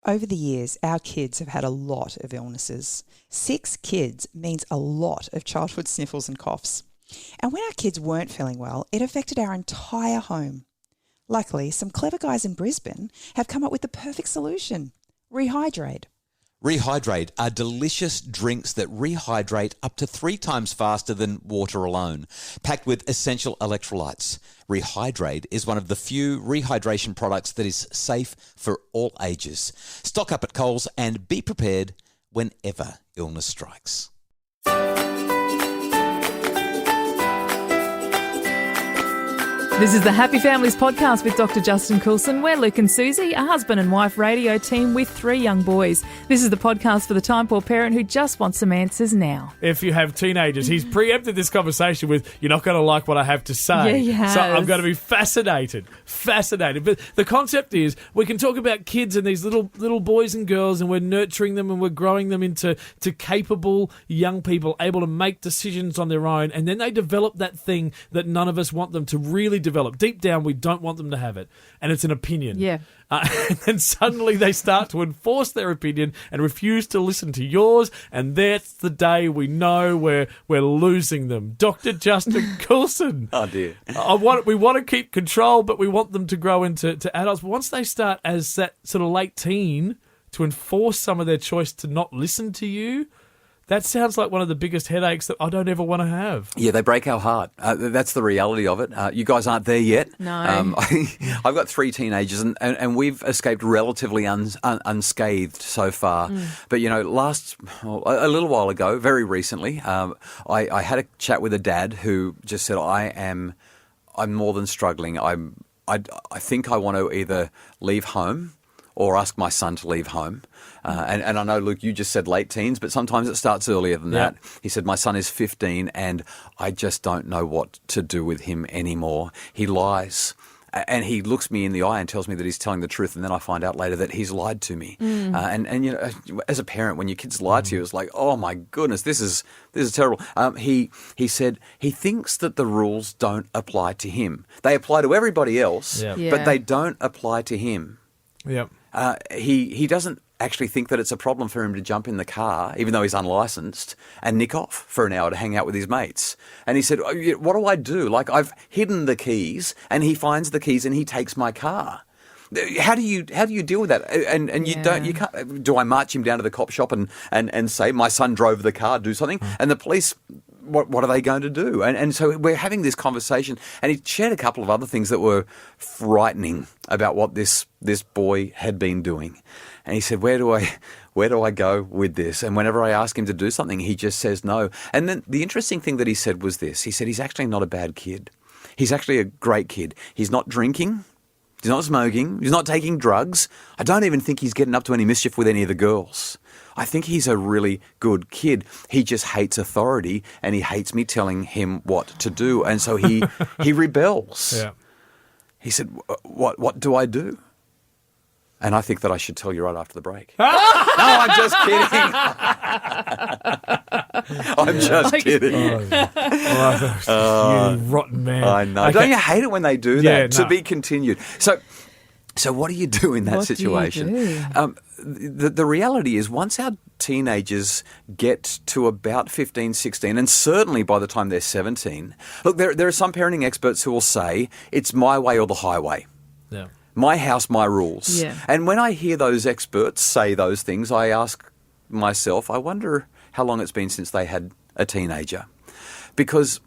Over the years, our kids have had a lot of illnesses. 6 kids means a lot of childhood sniffles and coughs. And when our kids weren't feeling well, it affected our entire home. Luckily, some clever guys in Brisbane have come up with the perfect solution: Rehydrate. Rehydrate are delicious drinks that rehydrate up to 3 times faster than water alone, packed with essential electrolytes. Rehydrate is one of the few rehydration products that is safe for all ages. Stock up at Coles and be prepared whenever illness strikes. This is the Happy Families podcast with Dr. Justin Coulson. We're Luke and Susie, a husband and wife radio team with 3 young boys. This is the podcast for the time-poor parent who just wants some answers now. If you have teenagers, he's preempted this conversation with, you're not going to like what I have to say. Yeah, he has. So I'm going to be fascinated. But the concept is, we can talk about kids and these little boys and girls, and we're nurturing them and we're growing them into capable young people, able to make decisions on their own, and then they develop that thing that none of us want them to really develop. Deep down, we don't want them to have it, and it's an opinion. Yeah. And then suddenly they start to enforce their opinion and refuse to listen to yours, and that's the day we know we're losing them. Dr. Justin Coulson. Oh, dear. We want to keep control, but we want them to grow into adults. But once they start as that sort of late teen to enforce some of their choice to not listen to you, that sounds like one of the biggest headaches that I don't ever want to have. Yeah, they break our heart. That's the reality of it. You guys aren't there yet. No. I've got 3 teenagers, and we've escaped relatively unscathed so far. But, a little while ago, very recently, I had a chat with a dad who just said, I'm more than struggling. I think I want to either leave home or ask my son to leave home. And I know, Luke, you just said late teens, but sometimes it starts earlier than that. He said, my son is 15 and I just don't know what to do with him anymore. He lies. And he looks me in the eye and tells me that he's telling the truth, and then I find out later that he's lied to me. And as a parent, when your kids lie to you, it's like, oh my goodness, this is terrible. He said he thinks that the rules don't apply to him. They apply to everybody else, but they don't apply to him. Yep. He doesn't actually think that it's a problem for him to jump in the car, even though he's unlicensed, and nick off for an hour to hang out with his mates. And he said, what do I do? Like, I've hidden the keys, and he finds the keys and he takes my car. How do you deal with that? And you can't. Do I march him down to the cop shop and say, my son drove the car, do something? And the police, what are they going to do? And so we're having this conversation, and he shared a couple of other things that were frightening about what this boy had been doing. And he said, where do I go with this? And whenever I ask him to do something, he just says no. And then the interesting thing that he said was this. He said he's actually not a bad kid. He's actually a great kid. He's not drinking. He's not smoking. He's not taking drugs. I don't even think he's getting up to any mischief with any of the girls. I think he's a really good kid. He just hates authority, and he hates me telling him what to do. And so he rebels. Yeah. He said, what do I do? And I think that I should tell you right after the break. No, I'm just kidding. I'm just kidding. You rotten man. I know. Okay. Don't you hate it when they do that? Yeah, to be continued. So what do you do in that situation? The reality is, once our teenagers get to about 15, 16, and certainly by the time they're 17, look, there are some parenting experts who will say it's my way or the highway. Yeah. My house, my rules. Yeah. And when I hear those experts say those things, I ask myself, I wonder how long it's been since they had a teenager. Because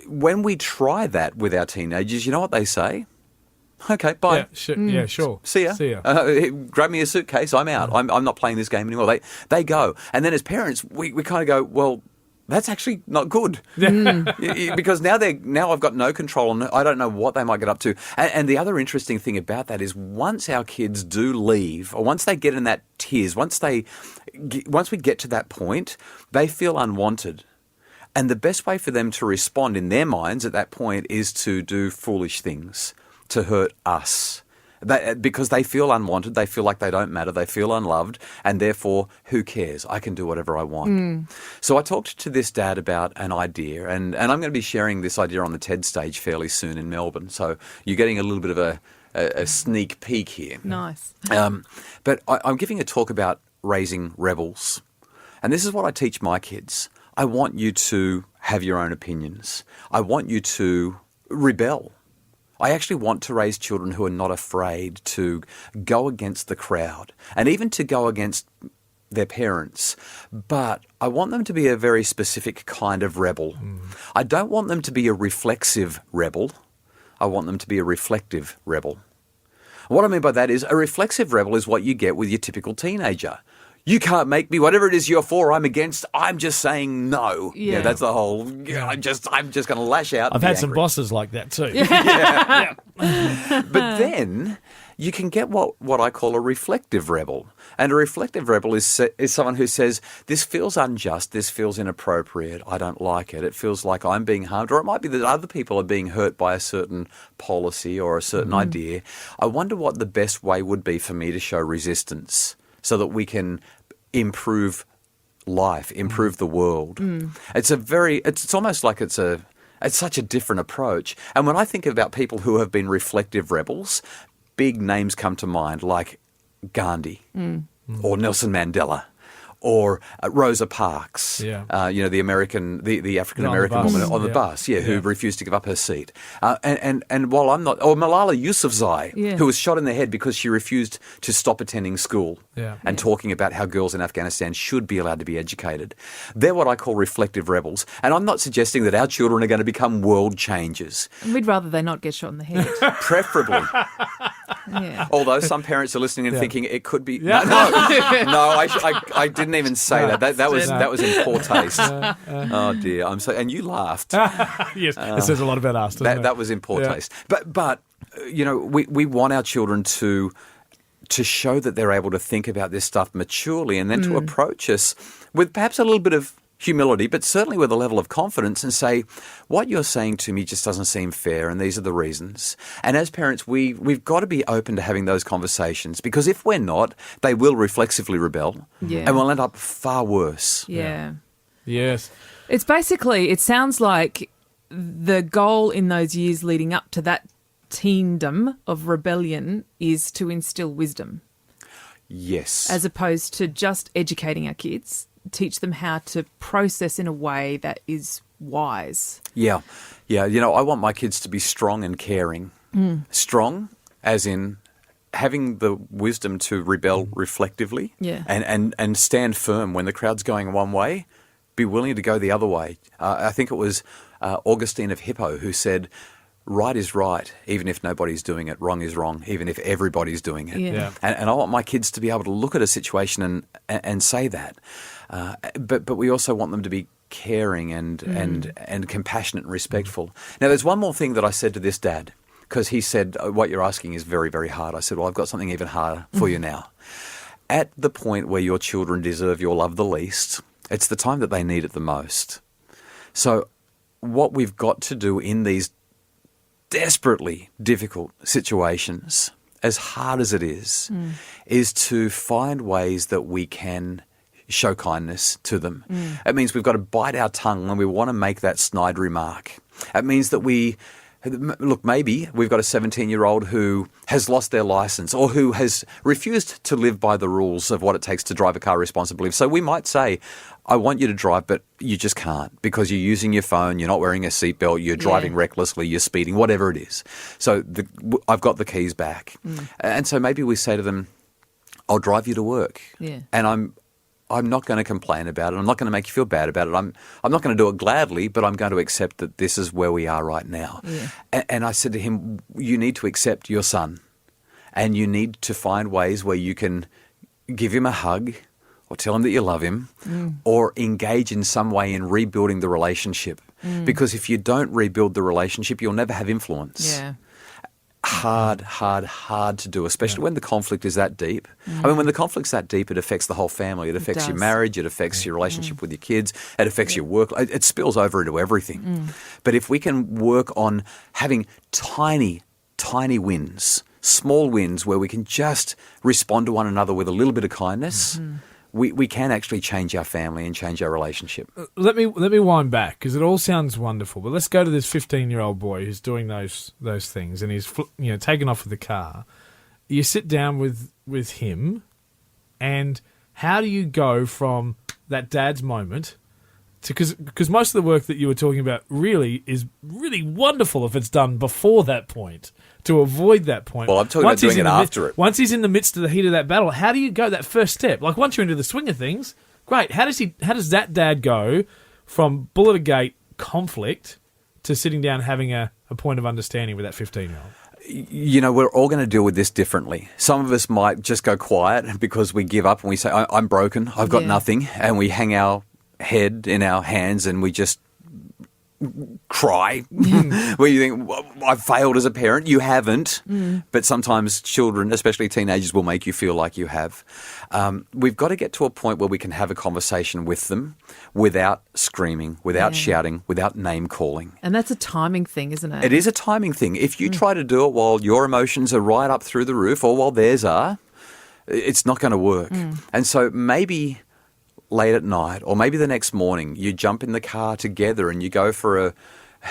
when we try that with our teenagers, you know what they say? Okay, bye. Yeah, sure. See ya. Grab me a suitcase, I'm out. I'm not playing this game anymore. They go. And then as parents, we kind of go, well, that's actually not good. Because now I've got no control and I don't know what they might get up to. And the other interesting thing about that is, once our kids do leave, or once they get in that tears, once we get to that point, they feel unwanted. And the best way for them to respond in their minds at that point is to do foolish things to hurt us. Because they feel unwanted, they feel like they don't matter, they feel unloved, and therefore, who cares? I can do whatever I want. So I talked to this dad about an idea, and I'm going to be sharing this idea on the TED stage fairly soon in Melbourne. So you're getting a little bit of a sneak peek here. Nice. But I'm giving a talk about raising rebels. And this is what I teach my kids. I want you to have your own opinions. I want you to rebel. I actually want to raise children who are not afraid to go against the crowd and even to go against their parents. But I want them to be a very specific kind of rebel. I don't want them to be a reflexive rebel. I want them to be a reflective rebel. What I mean by that is a reflexive rebel is what you get with your typical teenager. You can't make me, whatever it is you're for, I'm against, I'm just saying no. Yeah. That's the whole, I'm just going to lash out. I've and had be some angry. bosses like that too. But then you can get what I call a reflective rebel. And a reflective rebel is someone who says, this feels unjust, this feels inappropriate, I don't like it, it feels like I'm being harmed, or it might be that other people are being hurt by a certain policy or a certain idea. I wonder what the best way would be for me to show resistance so that we can improve life, improve the world. It's almost like it's such a different approach. And when I think about people who have been reflective rebels, big names come to mind like Gandhi or Nelson Mandela or Rosa Parks, the American, the African American woman on the bus, who refused to give up her seat. And while I'm not, or Malala Yousafzai, who was shot in the head because she refused to stop attending school and talking about how girls in Afghanistan should be allowed to be educated. They're what I call reflective rebels. And I'm not suggesting that our children are going to become world changers. And we'd rather they not get shot in the head. Preferably. Yeah. Although some parents are listening and thinking it could be. No, I didn't even say that. That was in poor taste. Oh dear, I'm so. And you laughed. Yes, it says a lot about us. Doesn't it? That was in poor taste. But we want our children to show that they're able to think about this stuff maturely and then to approach us with perhaps a little bit of humility, but certainly with a level of confidence and say, what you're saying to me just doesn't seem fair and these are the reasons. And as parents, we've got to be open to having those conversations because if we're not, they will reflexively rebel and we'll end up far worse. Yeah. Yes. It's basically, it sounds like the goal in those years leading up to that teendom of rebellion is to instill wisdom. Yes. As opposed to just educating our kids, teach them how to process in a way that is wise. Yeah. I want my kids to be strong and caring. Strong as in having the wisdom to rebel reflectively and stand firm when the crowd's going one way, be willing to go the other way. I think it was Augustine of Hippo who said, right is right, even if nobody's doing it. Wrong is wrong, even if everybody's doing it. Yeah. And I want my kids to be able to look at a situation and say that. But we also want them to be caring and compassionate and respectful. Now, there's one more thing that I said to this dad, because he said, what you're asking is very, very hard. I said, well, I've got something even harder for you now. At the point where your children deserve your love the least, it's the time that they need it the most. So what we've got to do in these desperately difficult situations, as hard as it is to find ways that we can show kindness to them. It means we've got to bite our tongue when we want to make that snide remark. It means that maybe we've got a 17-year-old who has lost their license or who has refused to live by the rules of what it takes to drive a car responsibly. So we might say, I want you to drive, but you just can't because you're using your phone, you're not wearing a seatbelt, you're driving recklessly, you're speeding, whatever it is. So I've got the keys back. And so maybe we say to them, I'll drive you to work. Yeah. And I'm not going to complain about it. I'm not going to make you feel bad about it. I'm not going to do it gladly, but I'm going to accept that this is where we are right now. Yeah. And I said to him, you need to accept your son and you need to find ways where you can give him a hug or tell him that you love him or engage in some way in rebuilding the relationship. Because if you don't rebuild the relationship, you'll never have influence. Yeah. Hard to do, especially when the conflict is that deep. I mean, when the conflict's that deep, it affects the whole family. It affects your marriage. It affects your relationship with your kids. It affects your work. It spills over into everything. But if we can work on having tiny wins, small wins where we can just respond to one another with a little bit of kindness, we can actually change our family and change our relationship. Let me wind back because it all sounds wonderful. But let's go to this 15-year-old boy who's doing those things, and he's taken off with the car. You sit down with him, and how do you go from that dad's moment to because most of the work that you were talking about really is really wonderful if it's done before that point to avoid that point. Well, I'm talking about doing it after it. Once he's in the midst of the heat of that battle, how do you go that first step? Like once you're into the swing of things, great. How does that dad go from bullet a gate conflict to sitting down having a point of understanding with that 15-year-old? We're all going to deal with this differently. Some of us might just go quiet because we give up and we say, I'm broken, I've got nothing, and we hang our head in our hands and we just cry. Where you think, I've failed as a parent. You haven't. But sometimes children, especially teenagers, will make you feel like you have. We've got to get to a point where we can have a conversation with them without screaming, without shouting, without name calling. And that's a timing thing, isn't it? It is a timing thing. If you try to do it while your emotions are right up through the roof or while theirs are, it's not going to work. And so maybe late at night or maybe the next morning you jump in the car together and you go for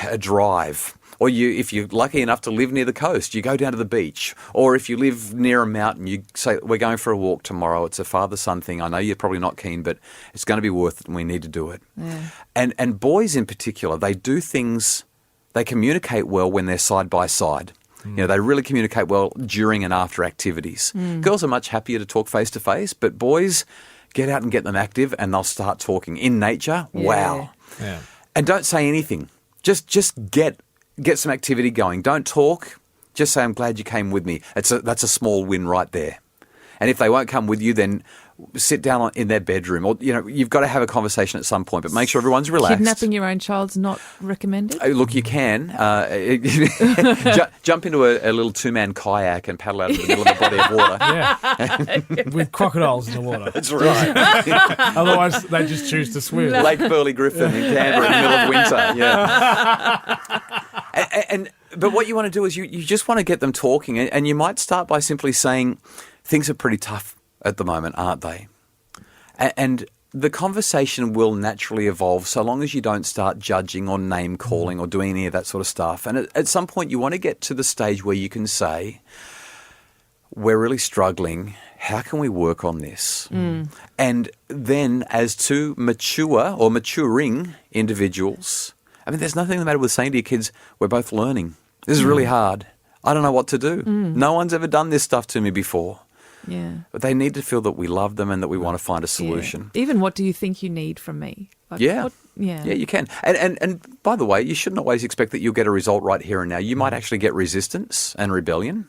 a drive. Or if you're lucky enough to live near the coast, you go down to the beach. Or if you live near a mountain, you say, we're going for a walk tomorrow. It's a father-son thing. I know you're probably not keen, but it's going to be worth it and we need to do it. Yeah. And boys in particular, they do things, they communicate well when they're side by side. They really communicate well during and after activities. Girls are much happier to talk face to face, but boys, get out and get them active and they'll start talking. In nature, wow. Yeah. And don't say anything. Just get some activity going. Don't talk. Just say, I'm glad you came with me. That's a small win right there. And if they won't come with you, then sit down in their bedroom. Or, you've got to have a conversation at some point, but make sure everyone's relaxed. Kidnapping your own child's not recommended? Look, you can. Jump into a little two-man kayak and paddle out in the middle of a body of water. Yeah. With crocodiles in the water. That's right. Otherwise, they just choose to swim. Lake Burley Griffin in Canberra in the middle of winter. Yeah. But what you want to do is you just want to get them talking, and you might start by simply saying, things are pretty tough at the moment, aren't they? And the conversation will naturally evolve so long as you don't start judging or name calling or doing any of that sort of stuff. And at some point you want to get to the stage where you can say, we're really struggling. How can we work on this? And then as two mature or maturing individuals, I mean, there's nothing the matter with saying to your kids, we're both learning. This is really hard. I don't know what to do. No one's ever done this stuff to me before. Yeah. But they need to feel that we love them and that we want to find a solution. Yeah. Even what do you think you need from me? Like, Yeah, you can. And by the way, you shouldn't always expect that you'll get a result right here and now. You might actually get resistance and rebellion,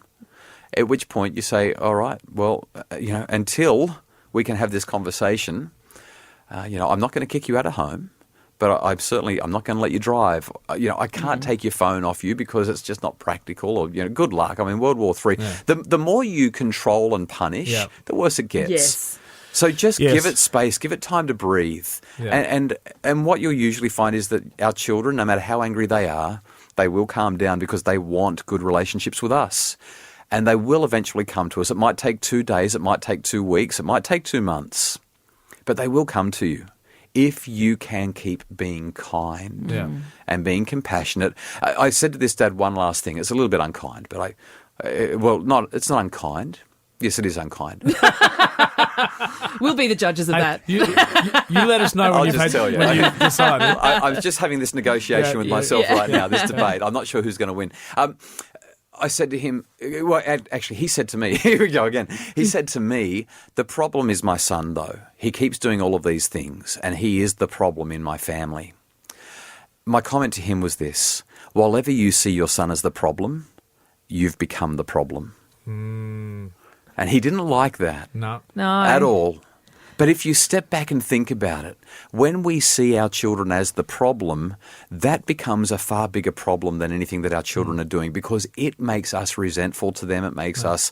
at which point you say, all right, well, until we can have this conversation, I'm not going to kick you out of home. But I'm not going to let you drive. I can't take your phone off you because it's just not practical. Or good luck. I mean, World War III. Yeah. The more you control and punish, the worse it gets. Yes. So just give it space, give it time to breathe. Yeah. And what you'll usually find is that our children, no matter how angry they are, they will calm down because they want good relationships with us. And they will eventually come to us. It might take 2 days, it might take 2 weeks, it might take 2 months, but they will come to you. If you can keep being kind and being compassionate. I said to this dad one last thing. It's a little bit unkind, but it's not unkind. Yes, it is unkind. We'll be the judges of that. You let us know when you've decided. I was just having this negotiation with myself right now, this debate. I'm not sure who's going to win. I said to him, well, actually, he said to me, here we go again. He said to me, the problem is my son, though. He keeps doing all of these things, and he is the problem in my family. My comment to him was this: while ever you see your son as the problem, you've become the problem. And he didn't like that. No. At all. But if you step back and think about it, when we see our children as the problem, that becomes a far bigger problem than anything that our children are doing, because it makes us resentful to them, it makes us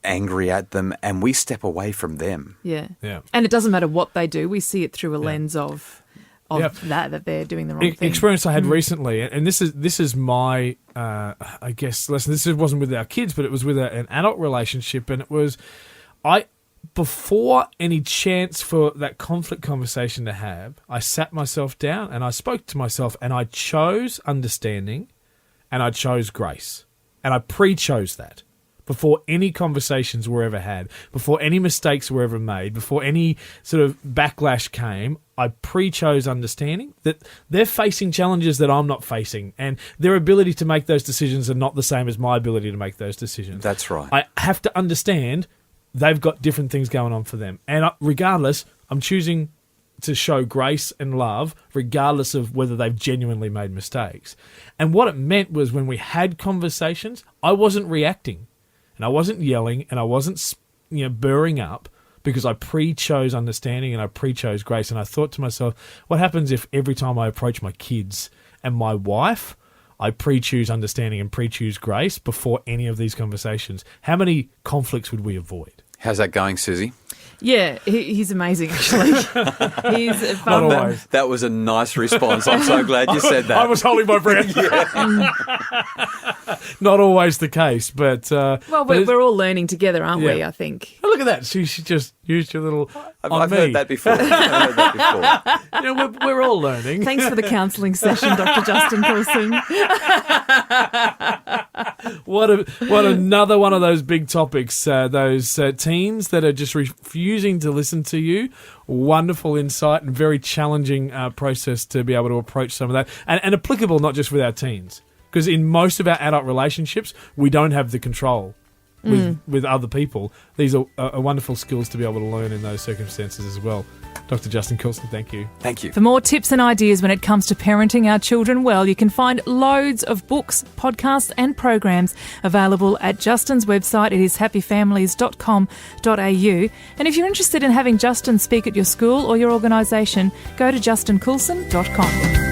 angry at them, and we step away from them. Yeah. And it doesn't matter what they do, we see it through a lens of that they're doing the wrong thing. Experience I had recently, and this is my, I guess, lesson. This wasn't with our kids, but it was with an adult relationship, and it was, before any chance for that conflict conversation to have, I sat myself down and I spoke to myself and I chose understanding and I chose grace. And I pre-chose that before any conversations were ever had, before any mistakes were ever made, before any sort of backlash came. I pre-chose understanding that they're facing challenges that I'm not facing, and their ability to make those decisions are not the same as my ability to make those decisions. That's right. I have to understand they've got different things going on for them. And regardless, I'm choosing to show grace and love regardless of whether they've genuinely made mistakes. And what it meant was when we had conversations, I wasn't reacting and I wasn't yelling and I wasn't burring up, because I pre-chose understanding and I pre-chose grace. And I thought to myself, what happens if every time I approach my kids and my wife, I pre-choose understanding and pre-choose grace before any of these conversations? How many conflicts would we avoid? How's that going, Susie? Yeah, he's amazing, actually. He's Not fun. always. That was a nice response. I'm so glad you said that. I was holding my breath. Not always the case, but... Well, but we're all learning together, aren't we, Yeah. I think? oh, look at that. She just used your little... I've heard that before. We're all learning. Thanks for the counselling session, Dr. Justin Coulson. What another one of those big topics, those teens that are just refusing to listen to you. Wonderful insight and very challenging process to be able to approach some of that. And applicable not just with our teens. Because in most of our adult relationships, we don't have the control with other people. These are wonderful skills to be able to learn in those circumstances as well. Dr. Justin Coulson, thank you. Thank you. For more tips and ideas when it comes to parenting our children well, you can find loads of books, podcasts and programs available at Justin's website. It is happyfamilies.com.au. And if you're interested in having Justin speak at your school or your organisation, go to justincoulson.com.